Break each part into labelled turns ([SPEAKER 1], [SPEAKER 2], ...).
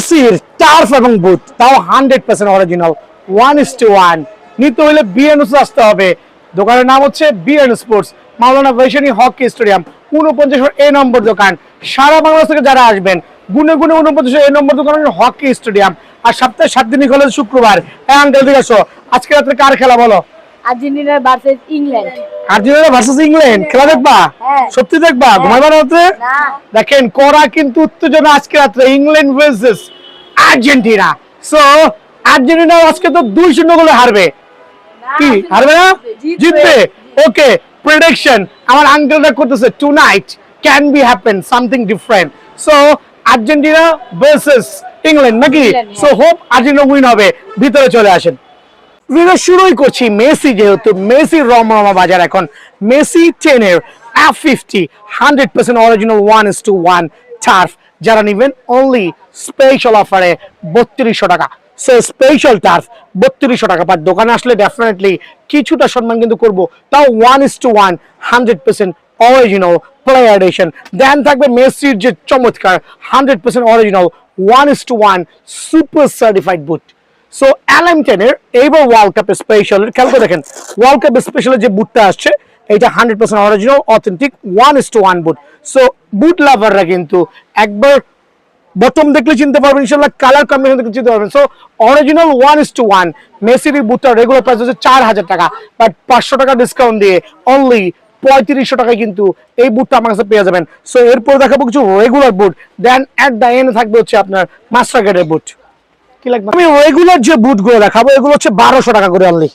[SPEAKER 1] মেসির টার্ফ এবং বুট, তাও 100% অরিজিনাল 1:1 নিতে হলে বিএনএস আসতে হবে। দোকানের নাম হচ্ছে বিএন স্পোর্টস, মাওলানা ভাসানী হকি স্টেডিয়াম, 49 এ নম্বর দোকান। সারা বাংলাদেশ থেকে যারা আসবেন গুনে গুনে 49 এ নম্বর দোকান হকি স্টেডিয়াম। আর সপ্তাহে 7 দিনই খোলে শুক্রবার। আঙ্কেল দিকে আসো, আজকে রাত্রে কার খেলা বলো?
[SPEAKER 2] Argentina versus England.
[SPEAKER 1] Argentina versus England খেলা দেখবা? সত্যি দেখবা? ঘুমাইবা না রাত্রে? দেখেন করা কিন্তু উত্তেজনা আজকে রাত্রে, England versus Argentina. So Argentina আজকে তো 2-0 গোলে হারবে। কি হারবে না? জিতবে। ওকে, প্রেডিকশন আমার আঙ্কেলরা করতেছে tonight can be happen something different. So Argentina versus England নাকি? সো হোপ আর্জেন্টিনা উইন হবে। ভিতরে চলে আসেন। ভিডিও শুরুই করছি মেসি, যেহেতু মেসি রমরমা বাজার এখন। মেসি 10 এর F50 100% অরিজিনাল 1:1 টার্ফ যারা নেবেন অনলি স্পেশাল অফারে 3200 টাকা। সো স্পেশাল টার্ফ 3200 টাকা, বাট দোকানে আসলে ডেফিনেটলি কিছুটা সম্মান কিন্তু করবো, তাও 1:1 100% অরিজিনাল প্লেয়ার এডিশন। দেন থাকবে মেসির যে চমৎকার 100% অরিজিনাল 1:1 সুপার সার্টিফাইড বুট। সো LM10 এর এইবার ওয়ার্ল্ড কাপ স্পেশাল খেয়াল করে দেখেন, ওয়ার্ল্ড কাপ স্পেশালের যে বুটটা আসছে এটা 100% অরিজিনাল অথেন্টিক 1:1 বুট। সো বুট লাভাররা কিন্তু একবার বটম দেখলে চিনতে পারবেন, ইনশাআল্লাহ কালার কম্বিনেশন দেখলে চিনতে পারবেন। সো অরিজিনাল 1:1 মেসির বুটটা রেগুলার প্রাইস হচ্ছে 4000 টাকা, বাট 500 টাকা ডিসকাউন্ট দিয়ে অনলি 3500 টাকায় কিন্তু এই বুটটা আমার কাছে পেয়ে যাবেন। সো এরপর দেখাবো কিছু regular boot, then at the end থাকবে হচ্ছে আপনার মাস্টার গ্রেডের বুট। কি লাগবে? আমি রেগুলার যে বুটগুলো দেখাবো এগুলো হচ্ছে 1200 টাকা করে অনলি।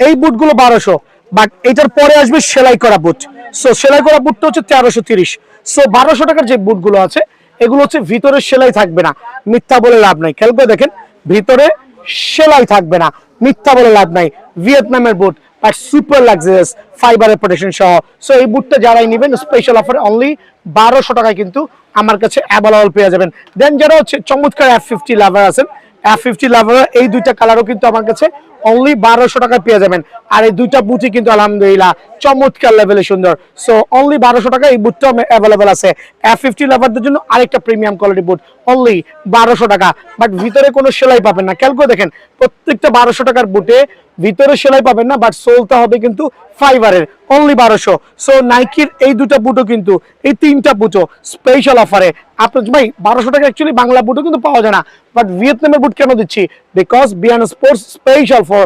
[SPEAKER 1] এই বুটগুলো 1200, বাট এটার পরে আসবে সেলাই করা বুট। সো সেলাই করা বুটটা হচ্ছে 1330। সো 1200 টাকার যে বুটগুলো আছে এগুলো হচ্ছে ভিতরে সেলাই থাকবে না, মিথ্যা বলে লাভ নাই। খেয়াল করে দেখেন, ভিতরে সেলাই থাকবে না, মিথ্যা বলে লাভ নাই। ভিয়েতনামের বুট আর সুপার লাক্সারিয়াস ফাইবারের প্রোটেকশন সহ। সো এই বুটটা যারাই নেবেন স্পেশাল অফারে অনলি 1200 টাকায় কিন্তু আমার কাছে অ্যাভেলেবল পেয়ে যাবেন। দেন যারা হচ্ছে চমৎকার F50 লাভার আছেন, F50 লাভার এই দুইটা কালারও কিন্তু আমার কাছে অনলি 1200 টাকায় পেয়ে যাবেন। আর এই দুইটা বুটই কিন্তু আলহামদুলিল্লাহ চমৎকার লেভেলে সুন্দর। সো অনলি 1200 টাকা এই বুটটা অ্যাভেলেবল আছে। F50 লাভারদের জন্য আরেকটা প্রিমিয়াম কোয়ালিটি বুট অনলি 1200 টাকা, বাট ভিতরে কোনো সেলাই পাবেন না। খেয়াল করে দেখেন, প্রত্যেকটা 1200 টাকার বুটে ভিতরে সেলাই পাবেন না, বাট সোলটা হবে কিন্তু ফাইবারের, অনলি 1200। সো নাইকির এই দুটো বুটও কিন্তু, এই তিনটা বুটও স্পেশাল অফারে আপনার ভাই 1200 টাকা। অ্যাকচুয়ালি বাংলা বুটও কিন্তু পাওয়া যায় না, বাট ভিয়েতনামের বুট কেন দিচ্ছি? Because Beant sports special for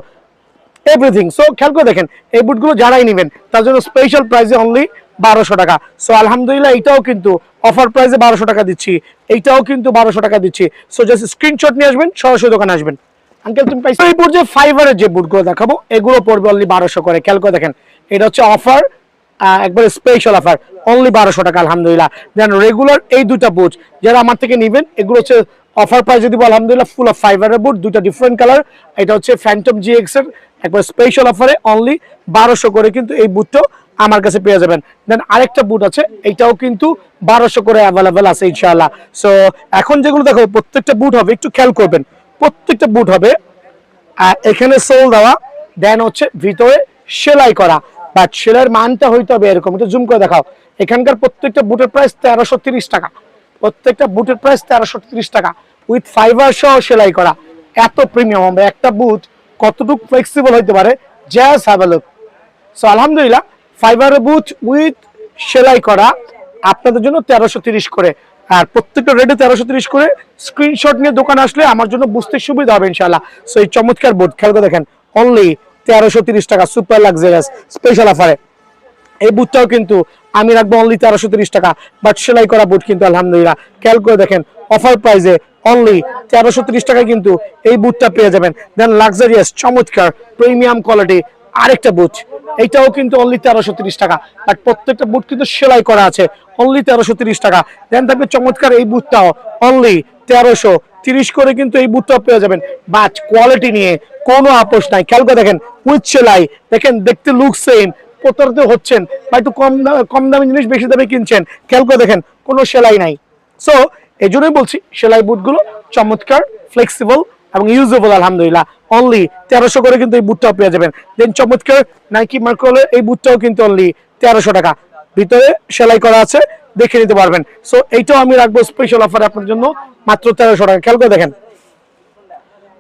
[SPEAKER 1] everything. So খেয়াল করে দেখেন, এই বুটগুলো যারাই নেবেন তার জন্য স্পেশাল প্রাইসে অনলি 1200 টাকা। সো আলহামদুলিল্লাহ এটাও কিন্তু অফার প্রাইসে 1200 টাকা দিচ্ছি, এইটাও কিন্তু 1200 টাকা দিচ্ছি। সো জাস্ট স্ক্রিনশট নিয়ে আসবেন, সরাসরি দোকানে আসবেন। আঙ্কেল তুমি পাইছো এই পর্যায়ে ফাইবারের যে বুটগুলো দেখাবো এগুলো পড়বে অনলি 1200 করে। খেয়াল করে দেখেন, এটা হচ্ছে অফার, একবার স্পেশাল অফার অনলি 1200 টাকা আলহামদুলিল্লাহ। দেন রেগুলার এই দুটা বুট যারা আমার থেকে নেবেন এগুলো হচ্ছে অফার প্রাইসে দিব আলহামদুলিল্লাহ, ফুল অফ ফাইবারের বুট, দুটো ডিফারেন্ট কালার। এটা হচ্ছে ফ্যান্টম GX এর একবার স্পেশাল অফারে অনলি 1200 করে কিন্তু এই বুটটাও আমার কাছে পেয়ে যাবেন। দেন আরেকটা বুট আছে, এইটাও কিন্তু 1200 করে অ্যাভেলেবেল আছে ইনশাআল্লাহ। সো এখন যেগুলো দেখো প্রত্যেকটা বুট হবে, একটু খেয়াল করবেন, প্রত্যেকটা বুট হবে এখানে সোল দেওয়া, দেন হচ্ছে ভিতরে সেলাই করা, বাট সেলাইয়ের মানটা হইতে হবে এরকম। একটু জুম করে দেখাও, এখানকার প্রত্যেকটা বুটের প্রাইস 1330 টাকা, প্রত্যেকটা বুটের প্রাইস 1330 টাকা উইথ ফাইবার সহ সেলাই করা। এত প্রিমিয়াম হবে একটা বুট, কতটুকু ফ্লেক্সিবল হইতে পারে just have a look. So আলহামদুলিল্লাহ ফাইবারের বুট উইথ সেলাই করা আপনাদের জন্য 1330 করে, আর প্রত্যেকটা রেটে 1330 করে। স্ক্রিনশট নিয়ে দোকানে আসলে আমার জন্য বুঝতে সুবিধা হবে ইনশাআল্লাহ। সো এই চমৎকার বুট খেয়াল করে দেখেন, অনলি 1330 টাকা সুপার লাক্সারিয়াস স্পেশাল অফারে। এই বুটটাও কিন্তু আমি রাখবো অনলি 1330 টাকা, বাট সেলাই করা বুট কিন্তু আলহামদুলিল্লাহ খেয়াল করে দেখেন অফার প্রাইসে অনলি 1330 টাকায় কিন্তু এই বুটটা পেয়ে যাবেন। দেন লাক্সারিয়াস চমৎকার প্রিমিয়াম কোয়ালিটি আরেকটা বুট, এইটাও কিন্তু অনলি 1330 টাকা, বাট প্রত্যেকটা বুট কিন্তু সেলাই করা আছে অনলি 1330 টাকা। দেন থাকবে চমৎকার এই বুটটাও অনলি 1330 করে কিন্তু এই বুটটাও পেয়ে যাবেন, বাট কোয়ালিটি নিয়ে কোনো আপোষ নাই। খেয়াল করে দেখেন উইথ সেলাই, দেখেন দেখতে লুক সেম, প্রতারিত হচ্ছেন বা একটু কম দামি জিনিস বেশি দামে কিনছেন, খেয়াল করে দেখেন কোনো সেলাই নাই। সো এই জন্যই বলছি সেলাই বুটগুলো চমৎকার, ফ্লেক্সিবল এবং ইউজেবল আলহামদুলিল্লাহ। অনলি 1300 করে কিন্তু এই বুটটাও পেয়ে যাবেন। দেন চমৎকার নাইকি মার্কোলের এই বুটটাও কিন্তু অনলি 1300 টাকা। ভিতরে সেলাই করা আছে, দেখে নিতে পারবেন। সো এইটাও আমি রাখবো স্পেশাল অফারে আপনার জন্য মাত্র 1300 টাকা। খেয়াল করে দেখেন,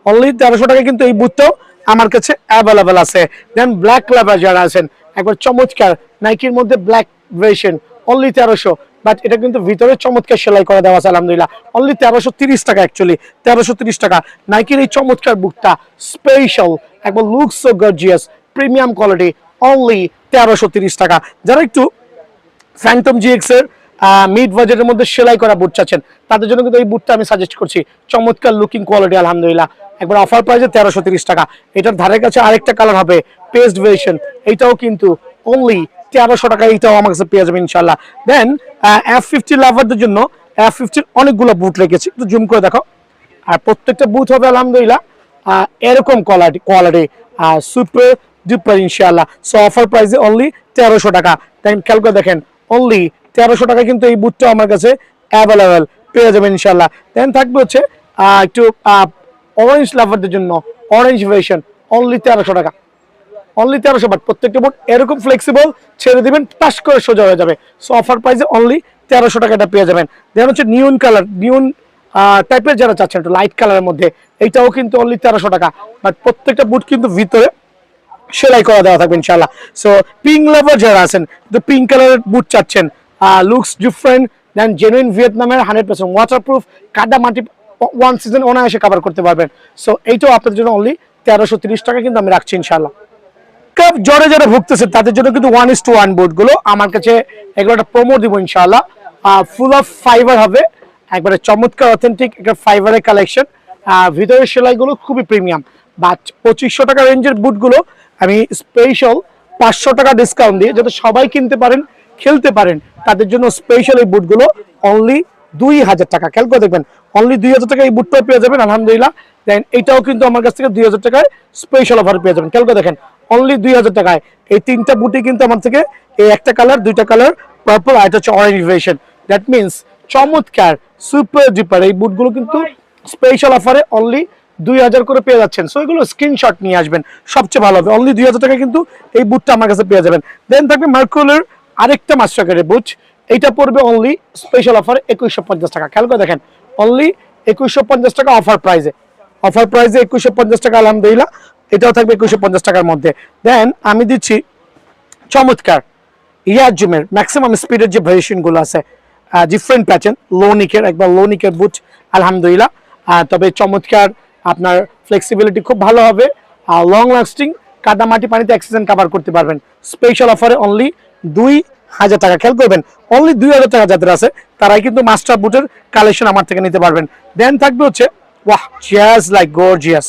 [SPEAKER 1] অনলি 1300 টাকা কিন্তু এই বুটটাও আমার কাছে অ্যাভেলেবেল আছে। দেন ব্ল্যাক লেদার যারা আছেন, একবার চমৎকার নাইকির মধ্যে ব্ল্যাক ভার্সন, অনলি 1300, বাট এটা কিন্তু ভিতরে চমৎকার সেলাই করে দেওয়া আছে আলহামদুলিল্লাহ। অনলি 1330 টাকা, অ্যাকচুয়ালি 1330 টাকা। নাইকির এই চমৎকার বুটটা স্পেশাল, একবার looks so gorgeous, premium quality, only 1330 টাকা। যারা একটু ফ্যান্টম জিএক্স এর মিড বাজেটের মধ্যে সেলাই করা বুট চাচ্ছেন, তাদের জন্য কিন্তু এই বুটটা আমি সাজেস্ট করছি। চমৎকার লুকিং কোয়ালিটি আলহামদুলিল্লাহ, একবার অফার প্রাইসে 1330 টাকা। এটার ধারে কাছে আরেকটা কালার হবে পেস্ট ভার্সন, এইটাও কিন্তু অনলি 1300 টাকা, এইটাও আমার কাছে পেয়ে যাবেন ইনশাল্লাহ। দেন F50 লাভারদের জন্য F50 অনেকগুলো বুট রেখেছি, একটু জুম করে দেখো। আর প্রত্যেকটা বুট হবে আলহামদুলিল্লাহ এরকম কোয়ালিটি সুপার ডুপার ইনশাআল্লাহ। সো অফার প্রাইসে অনলি 1300 টাকা। দেন খেয়াল করে দেখেন, অনলি 1300 টাকা কিন্তু এই বুটটা আমার কাছে অ্যাভেলেবেল পেয়ে যাবেন ইনশাআল্লাহ। দেন থাকবে হচ্ছে একটু অরেঞ্জ লাভারদের জন্য অরেঞ্জ ভার্সন, অনলি 1300 টাকা, অনলি 1300। বাট প্রত্যেকটা বুট এরকম ফ্লেক্সিবল, ছেড়ে দিবেন টাচ করে সোজা হয়ে যাবে। সো অফার প্রাইসে অনলি 1300 টাকা এটা পেয়ে যাবেন। দেন হচ্ছে নিয়ন কালার, নিয়ন টাইপের যারা চাচ্ছেন একটু লাইট কালারের মধ্যে, এইটাও কিন্তু অনলি 1300 টাকা। বাট প্রত্যেকটা বুট কিন্তু ভিতরে সেলাই করা দেওয়া থাকবে ইনশাআল্লাহ। সো পিঙ্ক লাভার যারা আছেন, তো পিঙ্ক কালারের বুট চাচ্ছেন, লুকস ডিফারেন্ট, দেন জেনুইন ভিয়েতনামের 100% ওয়াটারপ্রুফ, কাদা মাটি ওয়ান সিজন অনায়াসে কভার করতে পারবেন। সো এইটাও আপনাদের জন্য অনলি 1330 টাকা কিন্তু আমি রাখছি ইনশাআল্লাহ। কাপ জ্বরে যারা ভুগতেছে তাদের জন্য কিন্তু 1:1 বুট গুলো আমার কাছে, এগুলো একটা প্রোমো দিব ইনশাআল্লাহ। ফুল অফ ফাইবার হবে, একবারে চমৎকার অথেন্টিক একটা ফাইবারের কালেকশন। ভিতরের সেলাইগুলো খুবই প্রিমিয়াম। বাট 2500 টাকা রেঞ্জের বুটগুলো আমি স্পেশাল 500 টাকা ডিসকাউন্ট দিয়ে, যাতে সবাই কিনতে পারেন, খেলতে পারেন, তাদের জন্য স্পেশাল এই বুটগুলো অনলি 2000 টাকা। খেয়াল করে দেখবেন, অনলি 2000 টাকা এই বুটটাও পেয়ে যাবেন আলহামদুলিল্লাহ। দেন এটাও কিন্তু আমার কাছ থেকে 2000 টাকায় স্পেশাল অফার পেয়ে যাবেন। খেয়াল করে দেখেন, অনলি 2000 টাকায় এই তিনটা বুটই কিন্তু আমার থেকে, এই একটা কালার, দুইটা কালার পার্পল, আর এটা হচ্ছে অরেঞ্জ ভার্সন। দ্যাট মিনস চমৎকার সুপার ডুপার এই বুটগুলো কিন্তু স্পেশাল অফারে অনলি 2000 করে পেয়ে যাচ্ছেন। সো এগুলো স্ক্রিনশট নিয়ে আসবেন, সবচেয়ে ভালো হবে। অনলি 2000 টাকা কিন্তু এই বুটটা আমার কাছে পেয়ে যাবেন। দেন থাকবে মার্কুলের আরেকটা মাস্টারকার্ডের বুট, এইটা পড়বে অনলি স্পেশাল অফারে 2150 টাকা। খেয়াল করে দেখেন, অনলি 2150 টাকা অফার প্রাইজে, অফার প্রাইজে 2150 টাকা আলহামদুলিল্লাহ। এটাও থাকবে 2150 টাকার মধ্যে। দেন আমি দিচ্ছি চমৎকার ইয়াজুমের ম্যাক্সিমাম স্পিডের যে ভেরিয়েশনগুলো আছে, ডিফারেন্ট প্যাটার্ন, লোনিকের, একবার লোনিকের বুট আলহামদুলিল্লাহ। তবে চমৎকার, আপনার ফ্লেক্সিবিলিটি খুব ভালো হবে, লং লাস্টিং, কাদা মাটি পানিতে অ্যাক্সিডেন্ট কভার করতে পারবেন। স্পেশাল অফারে অনলি 2000 টাকা। খেয়াল করবেন, অনলি 2000 টাকা যাদের আছে তারাই কিন্তু মাস্টার বুটের কালেকশন আমার থেকে নিতে পারবেন। দেন থাকবে হচ্ছে ওয়াহ জাস্ট লাইক গর্জিয়াস।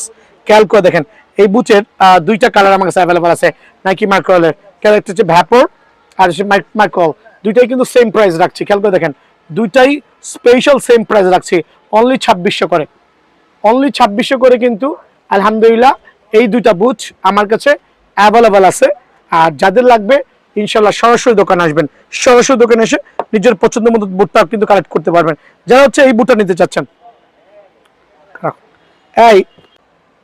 [SPEAKER 1] খেয়াল করে দেখেন, এই বুটের দুইটা কালার আমার কাছে অ্যাভেলেবল আছে। নাইকি মার্কলের ক্যারেক্টার হচ্ছে ভ্যাপর, আর হচ্ছে মার্কল, দুইটাই কিন্তু সেম প্রাইস রাখছি। খেয়াল করে দেখেন, দুইটাই স্পেশাল সেম প্রাইস রাখছি, অনলি 2600 করে, অনলি 2600 করে কিন্তু আলহামদুলিল্লাহ এই দুইটা বুট আমার কাছে অ্যাভেলেবল আছে। আর যাদের লাগবে ইনশাল্লাহ সরাসরি দোকানে আসবেন, সরাসরি দোকানে এসে নিজের পছন্দের মতো বুটটা কিন্তু কালেক্ট করতে পারবেন। যারা হচ্ছে এই বুটটা নিতে চাচ্ছেন, এই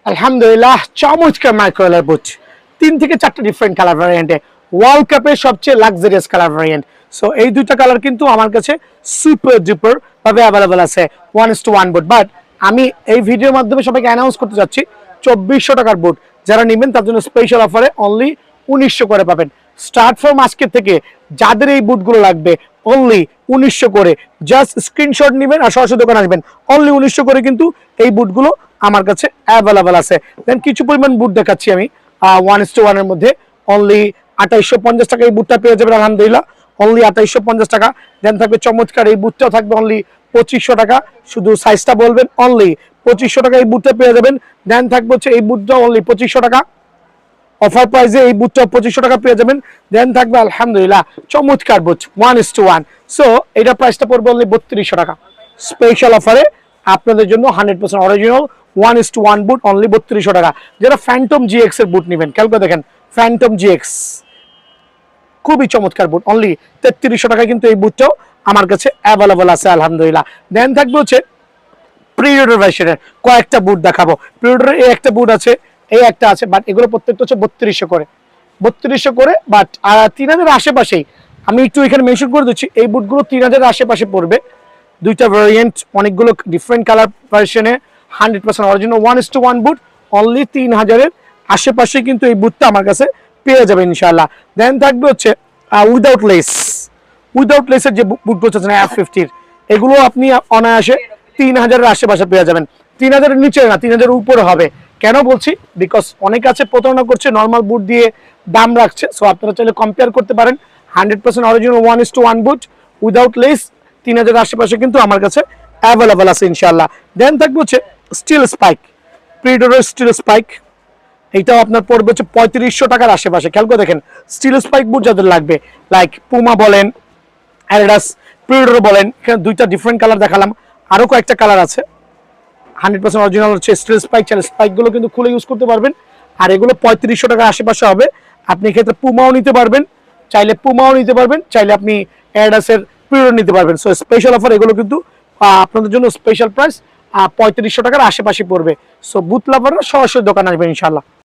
[SPEAKER 1] আলহামদুলিল্লাহ চমৎকার মাইক্রোওয়েলের বুট, 3 থেকে 4টা ডিফারেন্ট কালার ভ্যারিয়েন্টে, ওয়ার্ল্ড কাপের সবচেয়ে লাক্সারিয়াস কালার ভ্যারিয়েন্ট। সো এই দুইটা কালার কিন্তু আমার কাছে সুপার ডুপার ভাবে অ্যাভেলেবল আছে 1:1 বুট। বাট আমি এই ভিডিওর মাধ্যমে সবাইকে অ্যানাউন্স করতে যাচ্ছি 2400 টাকার বুট যারা নেবেন তার জন্য স্পেশাল অফারে অনলি 1900 করে পাবেন। স্টার্ট ফ্রম আজকে থেকে যাদের এই বুটগুলো লাগবে অনলি 1900 করে, জাস্ট স্ক্রিনশট নেবেন আর সরাসরি দোকানে আসবেন। অনলি 1900 করে কিন্তু এই বুটগুলো আমার কাছে অ্যাভেলেবল আছে। দেন কিছু পরিমাণ বুট দেখাচ্ছি আমি 1:1 এর মধ্যে, অনলি 2850 টাকা এই বুটটা পেয়ে যাবেন আলহামদুলিল্লাহ, অনলি 2850 টাকা। দেন থাকবে চমৎকার এই বুটটাও থাকবে অনলি 2500 টাকা, শুধু সাইজটা বলবেন, অনলি 2500 টাকা এই বুটটা পেয়ে যাবেন। দেন থাকবে হচ্ছে এই বুটটা অনলি 2500 টাকা, অফার প্রাইসে এই বুটটা 2500 টাকা পেয়ে যাবেন। দেন থাকবে আলহামদুলিল্লাহ চমৎকার বুট 1:1। সো এটা প্রাইসটা পড়বে অনলি 3200 টাকা, স্পেশাল অফারে আপনাদের জন্য 100% অরিজিনাল 1:1 বুট অনলি 3200 টাকা। যারা ফ্যান্টম জিএক্স এর বুট নেবেন, খেয়াল করে দেখেন, ফ্যান্টম জিএক্স খুবই চমৎকার বুট, অনলি 3300 টাকা কিন্তু এই বুটটাও আমার কাছে অ্যাভেলেবল আছে আলহামদুলিল্লাহ। দেন থাকবে হচ্ছে প্রিডেটর ভার্সনের কয়েকটা বুট দেখাবো। প্রিডেটরের এই একটা বুট আছে, এই একটা আছে, বাট এগুলো প্রত্যেকটা হচ্ছে 3200 করে, 3200 করে। বাট 3000 আশেপাশেই আমি একটু এখানে মেনশন করে দিচ্ছি, এই বুটগুলো 3000 আশেপাশে পড়বে। দুইটা ভেরিয়েন্ট, অনেকগুলো ডিফারেন্ট কালার ভার্সনে, 100% অরিজিনাল 1:1 বুট, অনলি 3000 আশেপাশে কিন্তু এই বুটটা আমার কাছে পেয়ে যাবে ইনশাআল্লাহ। দেন থাকবে হচ্ছে উইদাউট লেসের যে বুটগুলো আছে F50 এগুলো আপনি অনায়াসে 3000 আশেপাশে পেয়ে যাবেন। 3000 নিচে না, 3000 উপরে হবে। কেন বলছি, বিকজ অনেকে আছে প্রতারণা করছে, নর্মাল বুট দিয়ে দাম রাখছে। সো আপনারা চাইলে কম্পেয়ার করতে পারেন। 100% অরিজিনাল 1:1 বুট উইদাউট লেস 3000 আশেপাশে কিন্তু আমার কাছে অ্যাভেলেবল আছে ইনশাআল্লাহ। দেন থাকবে হচ্ছে স্টিল স্পাইক, প্রিডারের স্টিল স্পাইক, এইটাও আপনার পড়বে হচ্ছে 3500 টাকার আশেপাশে। খেয়াল করে দেখেন, স্টিল স্পাইক বুট যাদের লাগবে, লাইক পুমা বলেন, অ্যাডিডাস, প্রিডার বলেন, এখানে দুইটা ডিফারেন্ট কালার দেখালাম, আরো কয়েকটা কালার আছে। 100% অরিজিনাল হচ্ছে স্টিল স্পাইক, চাইলে স্পাইকগুলো কিন্তু খুলে ইউজ করতে পারবেন। আর এগুলো 3500 টাকার আশেপাশে হবে। আপনি এক্ষেত্রে পুমাও নিতে পারবেন, চাইলে চাইলে আপনি অ্যাডিডাসের প্রিডার নিতে পারবেন। সো স্পেশাল অফার, এগুলো কিন্তু আপনাদের জন্য স্পেশাল প্রাইস 3500 টাকার আশেপাশে পড়বে। সো বুট লাভাররা সরাসরি দোকান আসবেন ইনশাআল্লাহ।